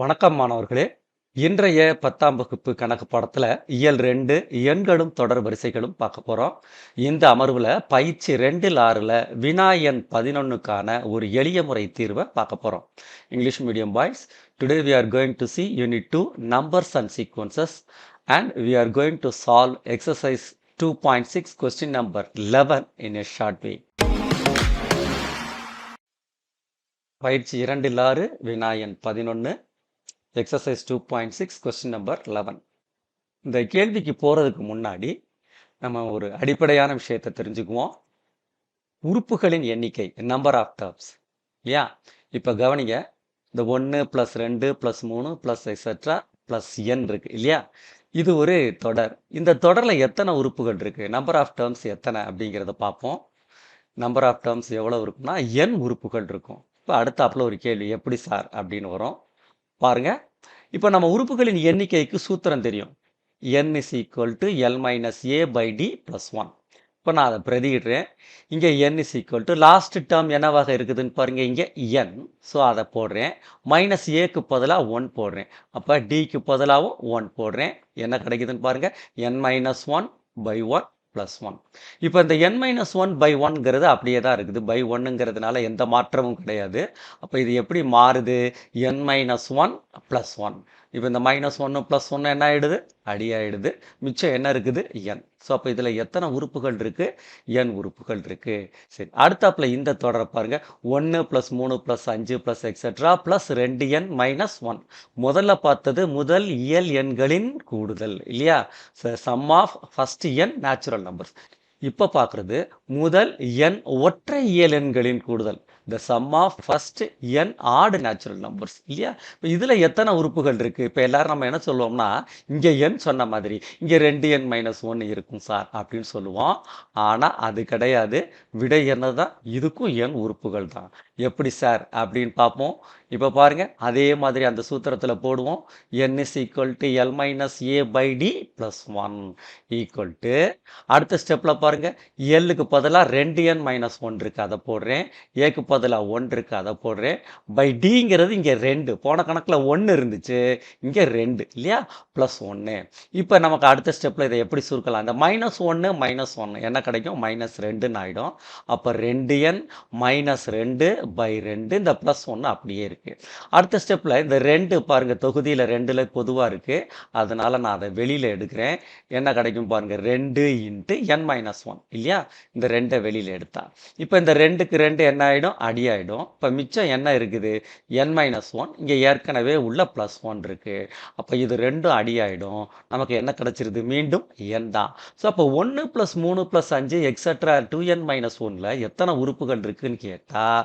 வணக்கம் மாணவர்களே. இன்றைய 10ஆம் வகுப்பு கணக்கு பாடத்துல இயல் 2 எண்களும் தொடர் வரிசைகளும் பார்க்க போறோம். இந்த அமர்வுல பயிற்சி 2ல் 6ல வினா எண் 11க்கான ஒரு எளிய முறை தீர்வை பார்க்க போறோம். English medium boys, today we are going to see unit 2 numbers and sequences and we are going to solve exercise 2.6 question number 11 in a short way. பயிற்சி 2ல் 6 வினா எண் 11 எக்ஸசைஸ் 2.6 கொஸ்டின் நம்பர் 11. இந்த கேள்விக்கு போகிறதுக்கு முன்னாடி நம்ம ஒரு அடிப்படையான விஷயத்தை தெரிஞ்சுக்குவோம். உறுப்புகளின் எண்ணிக்கை, நம்பர் ஆஃப் டேர்ம்ஸ் இல்லையா? இப்போ கவனிங்க, இந்த 1 + 2 + 3 + எக்ஸெட்ரா + n இருக்கு இல்லையா? இது ஒரு தொடர். இந்த தொடரில் எத்தனை உறுப்புகள் இருக்கு, நம்பர் ஆஃப் டேர்ம்ஸ் எத்தனை அப்படிங்கிறத பார்ப்போம். நம்பர் ஆஃப் டேர்ம்ஸ் எவ்வளோ இருக்குன்னா n உறுப்புகள் இருக்கும். இப்போ அடுத்தாப்புல ஒரு கேள்வி, எப்படி சார் அப்படின்னு வரும் பாருங்க. இப்போ நம்ம உறுப்புகளின் எண்ணிக்கைக்கு சூத்திரம் தெரியும். n is equal to L minus A by D plus 1. இப்போ நான் அதை பிரதியிடுறேன். இங்கே n is equal to last term என்னவாக இருக்குதுன்னு பாருங்க, இங்கே n. ஸோ அதை போடுறேன். மைனஸ் ஏக்கு பதிலாக 1 போடுறேன். அப்போ டிக்கு பதிலாகவும் 1 போடுறேன். என்ன கிடைக்குதுன்னு பாருங்க, n minus 1 by 1 plus 1. இப்போ இந்த n minus 1 by 1ங்கிறது அப்படியே தான் இருக்குது. by 1ங்கிறதுனால எந்த மாற்றமும் கிடையாது. அப்போ இது எப்படி மாறுது, n minus 1 plus 1. இப்போ இந்த -1 + 1 என்ன ஆகிடுது, அடியாயிடுது. மிச்சம் என்ன இருக்குது, n. ஸோ அப்போ இதில் எத்தனை உறுப்புகள் இருக்கு, n உறுப்புகள் இருக்கு. சரி, அடுத்தாப்புல இந்த தொடரை பாருங்க, 1 + 3 + 5 + எக்ஸெட்ரா + 2n - 1. முதல்ல பார்த்தது முதல் இயல் எண்களின் கூடுதல் இல்லையா? Sum of first n natural numbers. இப்போ பார்க்குறது முதல் n ஒற்றை இயல் எண்களின் கூடுதல், the sum of first n odd natural numbers இல்லையா? இப்போ இதில் எத்தனை உறுப்புகள் இருக்குது? இப்போ எல்லாரும் நம்ம என்ன சொல்லுவோம்னா, இங்கே n சொன்ன மாதிரி இங்கே 2n - 1 இருக்கும் சார் அப்படின்னு சொல்லுவோம். ஆனால் அது கிடையாது. விடை என்ன தான், இதுக்கும் n உறுப்புகள் தான். எப்படி சார் அப்படின்னு பார்ப்போம். இப்போ பாருங்க, அதே மாதிரி அந்த சூத்திரத்தில் போடுவோம். n is equal to L minus A by D plus 1 equal to, அடுத்த ஸ்டெப்பில் பாருங்க, Lக்கு பதிலாக 2n - 1 இருக்குது, அதை போடுறேன். ஏக்கு பதிலாக 1 இருக்குது, அதை போடுறேன். பை டிங்கிறது இங்கே 2, போன கணக்கில் 1 இருந்துச்சு, இங்கே 2 இல்லையா? ப்ளஸ் 1. இப்போ நமக்கு அடுத்த ஸ்டெப்பில் இதை எப்படி சுருக்கலாம், இந்த -1 -1 என்ன கிடைக்கும், -2ன்னு ஆகிடும். அப்போ 2n - 2 by 2, இந்த ப்ளஸ் 1 அப்படியே இருக்குது. அடுத்த ஸ்டெப்பில் இந்த 2 பாருங்கள், தொகுதியில் 2ல் பொதுவாக இருக்குது, அதனால் நான் அதை வெளியில் எடுக்கிறேன். என்ன கிடைக்கும் பாருங்கள், 2 × n - 1 இல்லையா? இந்த 2ஐ வெளியில் எடுத்தா இப்போ இந்த 2க்கு 2 என்ன ஆகிடும், அடி ஆகிடும். இப்போ மிச்சம் என்ன இருக்குது, n - 1. இங்கே ஏற்கனவே உள்ள ப்ளஸ் 1 இருக்குது. அப்போ இது ரெண்டும் அடி ஆகிடும். நமக்கு என்ன கிடச்சிருது, மீண்டும் n தான். ஸோ அப்போ 1 + 3 + 5 எக்ஸட்ரா 2n - 1ல் எத்தனை உறுப்புகள் இருக்குன்னு கேட்டால்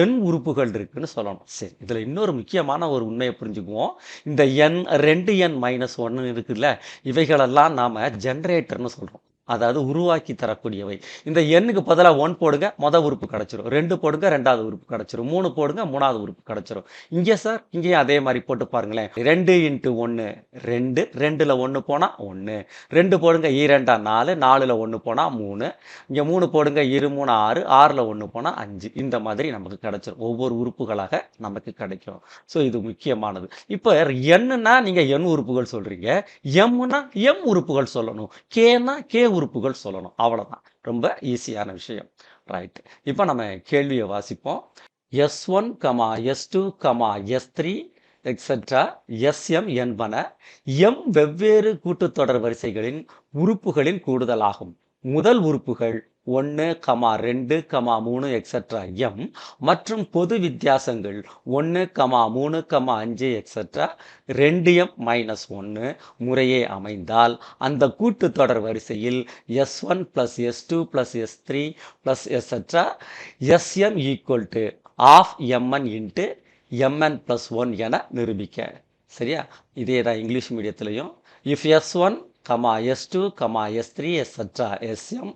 n உறுப்புகள் இருக்குன்னு சொல்லணும். சரி, இதில் இன்னொரு முக்கியமான ஒரு உண்மையை புரிஞ்சுக்குவோம். இந்த n 2n - 1 இருக்குல்ல, இவைகளெல்லாம் நாம் ஜென்ரேட்டர்னு சொல்கிறோம், அதாவது உருவாக்கி தரக்கூடியவை. இந்த எண்ணுக்கு பதிலாக 1 போடுங்க, மொதல் உறுப்பு கிடச்சிரும். 2 போடுங்க, 2வது உறுப்பு கிடச்சிரும். 3 போடுங்க, 3வது உறுப்பு கிடச்சிரும். இங்கே சார், இங்கேயும் அதே மாதிரி போட்டு பாருங்களேன். 2 × 1 2, 2ல் 1 போனால் 1. 2 போடுங்க, 2 4, 4ல் 1 போனால் 3. இங்கே 3 போடுங்க, 2 3 6, 6ல் 1 போனால் 5. இந்த மாதிரி நமக்கு கிடச்சிரும். ஒவ்வொரு உறுப்புகளாக நமக்கு கிடைக்கும். ஸோ இது முக்கியமானது. இப்போ என்னன்னா நீங்கள் n உறுப்புகள் சொல்கிறீங்க, எம்னா m உறுப்புகள் சொல்லணும், கேனா k உறுப்புகள் சொல்லணும். அவ்வளோதான், ரொம்ப ஈஸியான விஷயம். ரைட், இப்போ நம்ம கேள்வியை வாசிப்போம். S1, S2, S3 etcetera Sm என்பன m வெவ்வேறு கூட்டுத்தொடர் வரிசைகளின் உறுப்புகளின் கூடுதலாகும். முதல் உறுப்புகள் 1, 2, 3 எக்ஸெட்ரா m மற்றும் பொது வித்தியாசங்கள் 1, 3, 5 எக்ஸெட்ரா 2m - 1 முறையே அமைந்தால் அந்த கூட்டுத்தொடர் வரிசையில் S1 + S2 + S3 + etcetera Sm equal to of mn × mn + 1 என நிரூபிக்க. சரியா? இதே தான் இங்கிலீஷ் மீடியத்திலையும். If S1, S2, S3 etc. Sm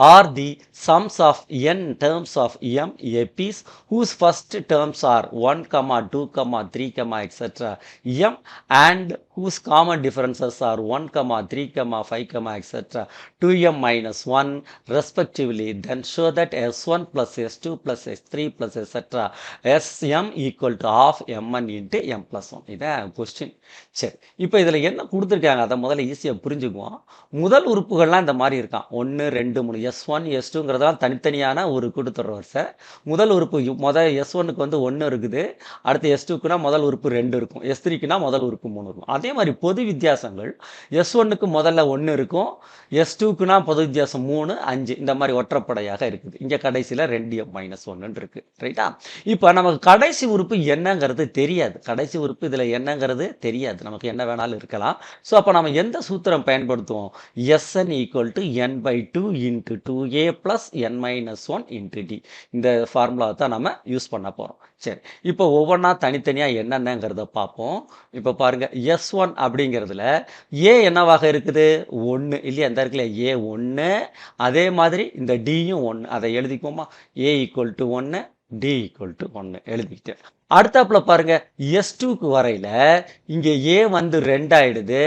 are the sums of n terms of m a piece whose first terms are 1, 2, 3, etc. m and whose common differences are 1, 3, 5, etc. 2m minus 1 respectively, then show that s1 plus s2 plus s3 plus etc. sm equal to half mn into m plus 1. இதான் question. சரி, இப்போ இதில் என்ன கொடுத்துருக்காங்க அதை முதல்ல ஈஸியாக புரிஞ்சுக்குவோம். முதல் உறுப்புகள்லாம் இந்த மாதிரி இருக்கான். 1, 2, 3 s1 s2ங்கிறதெல்லாம் தனித்தனியான ஒரு கூட்டுத்தொடர் வரிசை. முதல் உறுப்பு s1க்கு வந்து 1 இருக்குது, அடுத்து s2க்குனா முதல் உறுப்பு 2 இருக்கும், s3க்குனா முதல் உறுப்பு 3 இருக்கும். அதே மாதிரி பொது வித்தியாசங்கள் s1க்கு முதல்ல 1 இருக்கும், s2க்குனா பொது வித்தியாசம் 3, 5 இந்த மாதிரி ஒற்றைப்படையாக இருக்குது. இங்கே கடைசியில் 2m-1 இருக்கு. ரைட்டா? இப்போ நமக்கு கடைசி உறுப்பு என்னங்கிறது தெரியாது. கடைசி உறுப்பு இதில் என்னங்கிறது தெரியாது. நமக்கு என்ன வேணாலும் இருக்கலாம். ஸோ அப்போ நம்ம எந்த சூத்திரம் பயன்படுத்துவோம்? Sn equal to n/2 into 2a plus n-1 into d. இந்த ஃபார்முலாவை தான் நம்ம யூஸ் பண்ண போகிறோம். சரி, இப்போ ஒவ்வொன்றா தனித்தனியாக என்னென்னங்கிறத பார்ப்போம். இப்போ பாருங்க, S1 அப்படிங்கிறதுல ஏ என்னவாக இருக்குது? 1 இல்லையா? இந்த இருக்குல்ல ஏ 1. அதே மாதிரி இந்த டியும் 1. அதை எழுதிக்குவோமா? A equal to 1, D equal to 1 எழுதிக்கிட்டேன். அடுத்தாப்புல பாருங்க, S2க்கு வரையில இங்கே ஏ வந்து 2 ஆயிடுது,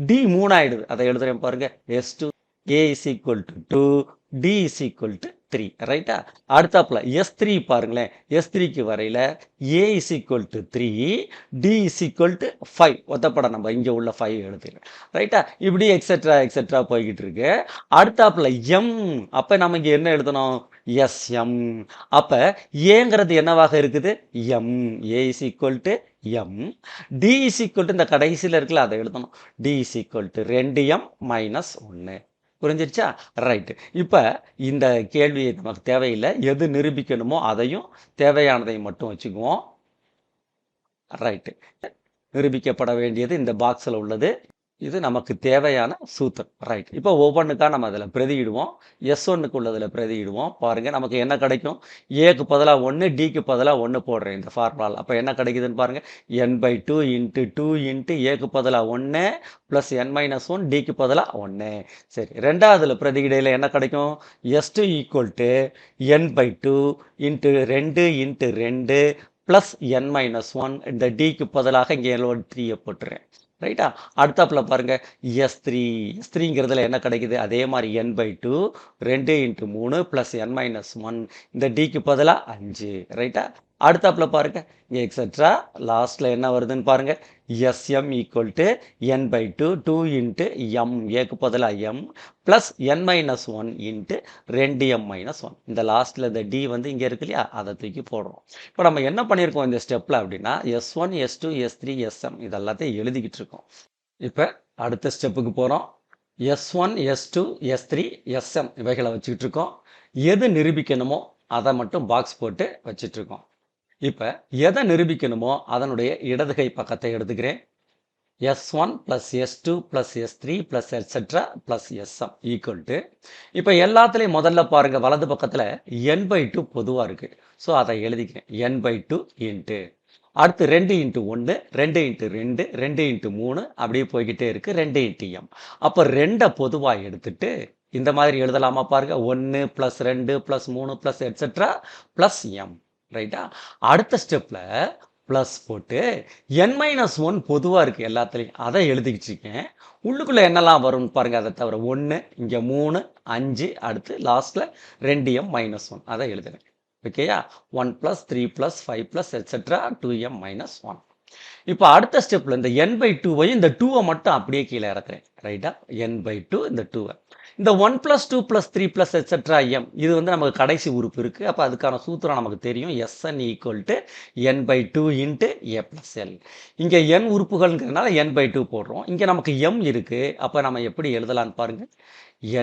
டி 3 ஆயிடுது. அதை எழுதுறேன் பாருங்க. S2 A is equal to 2, D is equal to 3. ரைட்டா? அடுத்தாப்புல S3 பாருங்களேன். S3க்கு வரையில A is equal to 3, D is equal to 5. ஒத்தப்பட நம்ம இங்கே உள்ள 5 எழுதுகிறேன். ரைட்டா? இப்படி எக்ஸெட்ரா போய்கிட்டு இருக்கு. அடுத்தாப்புல M. அப்போ நம்ம இங்கே என்ன எழுதணும்? SM. அப்போ ஏங்கிறது என்னவாக இருக்குது? M. A is equal to M. D is equal to இந்த கடைசியில் இருக்குல்ல அதை எழுதணும். D is equal to 2m-1. புரிஞ்சிருச்சா? ரைட்டு. இப்போ இந்த கேள்வி நமக்கு தேவையில்லை. எது நிரூபிக்கணுமோ அதையும் தேவையானதையும் மட்டும் வச்சுக்குவோம். ரைட்டு. நிரூபிக்கப்பட வேண்டியது இந்த பாக்ஸில் உள்ளது. இது நமக்கு தேவையான சூத்திரம். ரைட். இப்போ ஒவ்வொன்றுக்காக நம்ம அதில் பிரதியிடுவோம். S1க்கு உள்ளதில் பிரதியிடுவோம். பாருங்கள், நமக்கு என்ன கிடைக்கும்? ஏக்கு பதிலாக 1, டிக்கு பதிலாக 1 போடுறேன் இந்த ஃபார்முலாவில். அப்போ என்ன கிடைக்குதுன்னு பாருங்கள். n/2 இன்ட்டு 2 இன்ட்டு ஏக்கு பதிலாக 1 ப்ளஸ் n-1, டிக்கு பதிலாக 1. சரி, ரெண்டாவதுல பிரதியிடையில் என்ன கிடைக்கும்? S2 equal to n/2 into 2 into 2 plus n-1. இந்த டிக்கு பதிலாக இங்கே 3 போட்டுறேன். ரைட்டா? அடுத்தாப்புல பாருங்க, S3ங்கிறதுல என்ன கிடைக்குது? அதே மாதிரி n/2 2 இன்ட்டு 3 ப்ளஸ் n-1. இந்த டிக்கு பதிலாக 5. ரைட்டா? அடுத்தாப்புல பாருங்க, இங்கே எக்ஸெட்ரா லாஸ்ட்ல என்ன வருதுன்னு பாருங்க. SM equal to n/2 2 into m, ஏக்கு பதிலாக m plus n-1 into 2m-1. இந்த லாஸ்ட்ல இந்த டி வந்து இங்கே இருக்கு இல்லையா? அதை தூக்கி போடுறோம். இப்போ நம்ம என்ன பண்ணியிருக்கோம் இந்த ஸ்டெப்பில் அப்படின்னா, S1 S2 S3 SM இதெல்லாத்தையும் எழுதிக்கிட்டு இருக்கோம். இப்போ அடுத்த ஸ்டெப்புக்கு போகிறோம். S1 S2 S3 SM இவைகளை வச்சுக்கிட்டு இருக்கோம். எது நிரூபிக்கணுமோ அதை மட்டும் பாக்ஸ் போட்டு வச்சிட்ருக்கோம். இப்போ எதை நிரூபிக்கணுமோ அதனுடைய இடதுகை பக்கத்தை எடுத்துக்கிறேன். S1 plus S2 plus S3 plus etc. plus SM equal to, இப்போ எல்லாத்துலேயும் முதல்ல பாருங்கள் வலது பக்கத்தில் n/2 பொதுவாக இருக்குது. ஸோ அதை எழுதிக்கிறேன். n/2 இன்ட்டு அடுத்து 2 இன்ட்டு 1, 2 இன்ட்டு 2, 2 இன்ட்டு 3 அப்படியே போய்கிட்டே இருக்குது. 2 இன்ட்டு m. அப்போ 2 பொதுவாக எடுத்துட்டு இந்த மாதிரி எழுதலாமா பாருங்க. 1 plus 2 plus 3 plus etcetera plus m. ரைட்டா? அடுத்த ஸ்டெப்பில் ப்ளஸ் போட்டு n-1 பொதுவாக இருக்குது எல்லாத்துலேயும், அதை எழுதிக்கிட்டு இருக்கேன். உள்ளுக்குள்ளே என்னெல்லாம் வரும்னு பாருங்கள். அதை தவிர 1, இங்கே 3, 5, அடுத்து லாஸ்ட்டில் 2m-1 அதை எழுதுறேன். ஓகேயா? 1 + 3 + 5 + எட்ஸெட்ரா 2m-1. இப்போ அடுத்த ஸ்டெப்பில் இந்த n/2வையும் இந்த 2வை மட்டும் அப்படியே கீழே இறக்குறேன். ரைட்டா? n/2 இந்த 2வை, இந்த 1 + 2 + 3 + எட்ஸெட்ரா m இது வந்து நமக்கு கடைசி உறுப்பு இருக்குது. அப்போ அதுக்கான சூத்திரம் நமக்கு தெரியும். Sn equal to n/2 into a + l. இங்கே n உறுப்புகள்ங்கிறதுனால n/2 போடுறோம். இங்கே நமக்கு m இருக்குது. அப்போ நம்ம எப்படி எழுதலான்னு பாருங்கள்.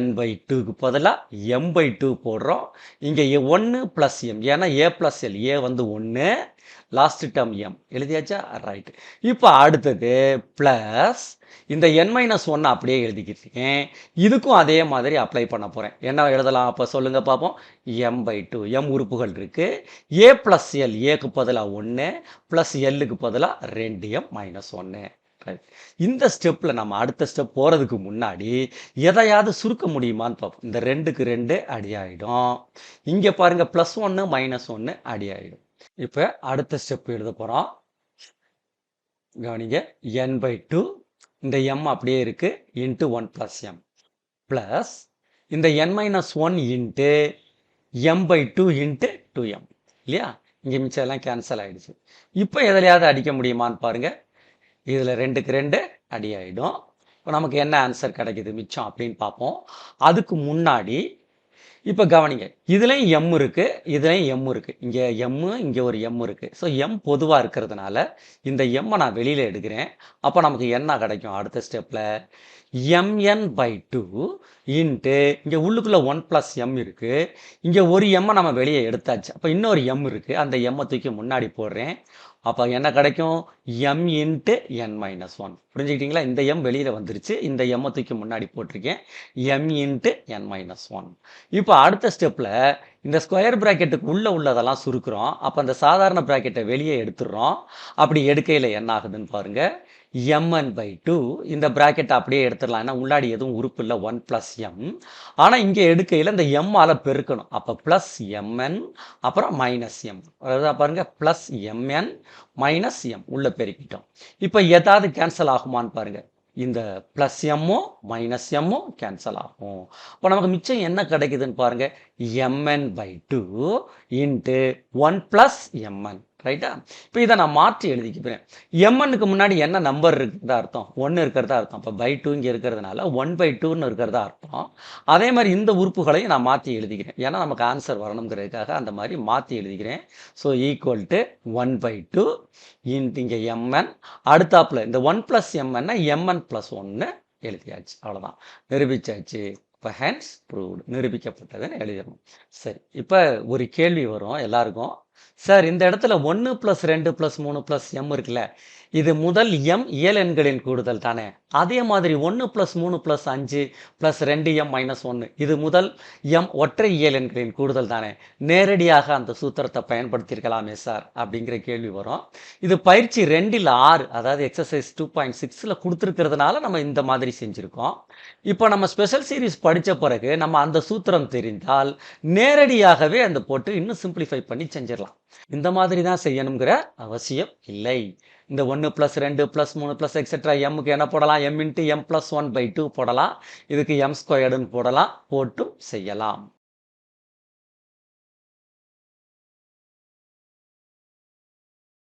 n/2க்கு பதிலாக m/2 போடுறோம். இங்கே 1 + m, ஏன்னா a + l, a வந்து 1, லாஸ்ட் டேர்ம் m எழுதியாச்சா? ரைட். இப்போ அடுத்தது ப்ளஸ் இந்த n-1 அப்படியே எழுதிக்கிட்டேன். இதுக்கும் அதே மாதிரி அப்ளை பண்ண போகிறேன். என்ன எழுதலாம் அப்போ சொல்லுங்க பார்ப்போம். m/2, m உறுப்புகள் இருக்குது. a + l, ஏக்கு பதிலாக 1 ப்ளஸ் எல்லுக்கு பதிலாக 2m-1. இந்த ஸ்டெப்பில் நம்ம அடுத்த ஸ்டெப் போகிறதுக்கு முன்னாடி எதையாவது சுருக்க முடியுமான்னு பார்ப்போம். இந்த 2க்கு 2 அடி ஆகிடும். இங்கே பாருங்கள் +1 -1 அடி ஆகிடும். இப்போ அடுத்த ஸ்டெப் எழுத போகிறோம். கவனிங்க. n/2 இந்த m அப்படியே இருக்கு இன்ட்டு 1 ப்ளஸ் எம் ப்ளஸ் இந்த n-1 into m/2 into 2m இல்லையா? இங்கே மிச்சம் எல்லாம் கேன்சல் ஆகிடுச்சு. இப்போ எதுலையாவது அடிக்க முடியுமான்னு பாருங்கள். இதில் 2க்கு 2 அடி ஆகிடும். இப்போ நமக்கு என்ன ஆன்சர் கிடைக்குது மிச்சம் அப்படின்னு பார்ப்போம். அதுக்கு முன்னாடி இப்போ கவனிங்க, இதுலேயும் எம் இருக்குது, இதுலேயும் எம் இருக்குது. இங்கே எம்மு, இங்கே ஒரு எம் இருக்குது. ஸோ எம் பொதுவாக இருக்கிறதுனால இந்த எம்மை நான் வெளியில் எடுக்கிறேன். அப்போ நமக்கு என்ன கிடைக்கும் அடுத்த ஸ்டெப்பில்? mn/2 இன்ட்டு இங்கே உள்ளுக்குள்ளே 1 ப்ளஸ் எம் இருக்குது. இங்கே ஒரு எம்மை நம்ம வெளியே எடுத்தாச்சு. அப்போ இன்னொரு எம் இருக்குது. அந்த எம்மை தூக்கி முன்னாடி போடுறேன். அப்போ என்ன கிடைக்கும்? m into n-1. புரிஞ்சுக்கிட்டீங்களா? இந்த எம் வெளியில் வந்துருச்சு. இந்த எம்மை தூக்கி முன்னாடி போட்டிருக்கேன். m into n-1. இப்போ அடுத்த ஸ்டெப்பில் இந்த ஸ்கொயர் ப்ராக்கெட்டுக்கு உள்ளதெல்லாம் சுருக்குறோம். அப்போ அந்த சாதாரண ப்ராக்கெட்டை வெளியே எடுத்துடுறோம். அப்படி எடுக்கையில் என்ன ஆகுதுன்னு பாருங்கள். mn/2 இந்த ப்ராக்கெட்டை அப்படியே எடுத்துடலாம். ஏன்னா உள்ளாடி எதுவும் உறுப்பு இல்லை, 1 ப்ளஸ் எம். ஆனால் இங்கே எடுக்கையில் இந்த எம்மால் பெருக்கணும். அப்போ ப்ளஸ் mn அப்புறம் மைனஸ் எம். அதாவது பாருங்கள், ப்ளஸ் mn மைனஸ் எம் உள்ள பெருக்கிட்டோம். இப்போ எதாவது கேன்சல் ஆகுமான்னு பாருங்கள். இந்த ப்ளஸ் எம்மும் மைனஸ் எம்மும் கேன்சல் ஆகும். இப்போ நமக்கு மிச்சம் என்ன கிடைக்குதுன்னு பாருங்கள். mn/2 into 1 plus mn. ரைட்டா? இப்போ இதை நான் மாற்றி எழுதிக்கிறேன். mnக்கு முன்னாடி என்ன நம்பர் இருக்கிறதா அர்த்தம்? 1 இருக்கிறதா அர்த்தம். அப்போ பை 2 இங்கே இருக்கிறதுனால 1/2ன்னு இருக்கிறதா அர்த்தம். அதே மாதிரி இந்த உறுப்புகளையும் நான் மாற்றி எழுதிக்கிறேன். ஏன்னா நமக்கு ஆன்சர் வரணுங்கிறதுக்காக அந்த மாதிரி மாற்றி எழுதிக்கிறேன். ஸோ ஈக்குவல் டு 1/2 இன்ட்டு இங்கே mn. அடுத்தாப்புல இந்த 1 ப்ளஸ் mn mn ப்ளஸ் 1 எழுதியாச்சு. அவ்வளோதான், நிரூபிச்சாச்சு. இப்போ ஹென்ஸ் ப்ரூவ்டு, நிரூபிக்கப்பட்டதுன்னு எழுதிடணும். சரி, இப்போ ஒரு கேள்வி வரும் எல்லாருக்கும். சார், இந்த இடத்துல 1 ப்ளஸ் 2 ப்ளஸ் 3 ப்ளஸ் எம் இருக்குல்ல, இது முதல் எம் இயல் எண்களின் கூடுதல் தானே? அதே மாதிரி 1 ப்ளஸ் 3 ப்ளஸ் 5 ப்ளஸ் 2m-1 இது முதல் எம் ஒற்றை இயல் எண்களின் கூடுதல் தானே? நேரடியாக அந்த சூத்திரத்தை பயன்படுத்தியிருக்கலாமே சார் அப்படிங்கிற கேள்வி வரும். இது பயிற்சி 2ல் 6, அதாவது எக்ஸசைஸ் 2.6ல் கொடுத்துருக்கிறதுனால நம்ம இந்த மாதிரி செஞ்சுருக்கோம். இப்போ நம்ம ஸ்பெஷல் சீரீஸ் படித்த பிறகு நம்ம அந்த சூத்திரம் தெரிந்தால் நேரடியாகவே அந்த போட்டு இன்னும் சிம்பிளிஃபை பண்ணி செஞ்சிடலாம். இந்த மாதிரி தான் செய்யணுங்கிற அவசியம் இல்லை. இந்த 1 ப்ளஸ் 2 ப்ளஸ் 3 ப்ளஸ் எக்ஸெட்ரா எம்முக்கு என்ன போடலாம்? m இன்ட்டு m ப்ளஸ் 1/2 போடலாம். இதுக்கு m ஸ்கொயர்டுன்னு போடலாம். போட்டும் செய்யலாம்.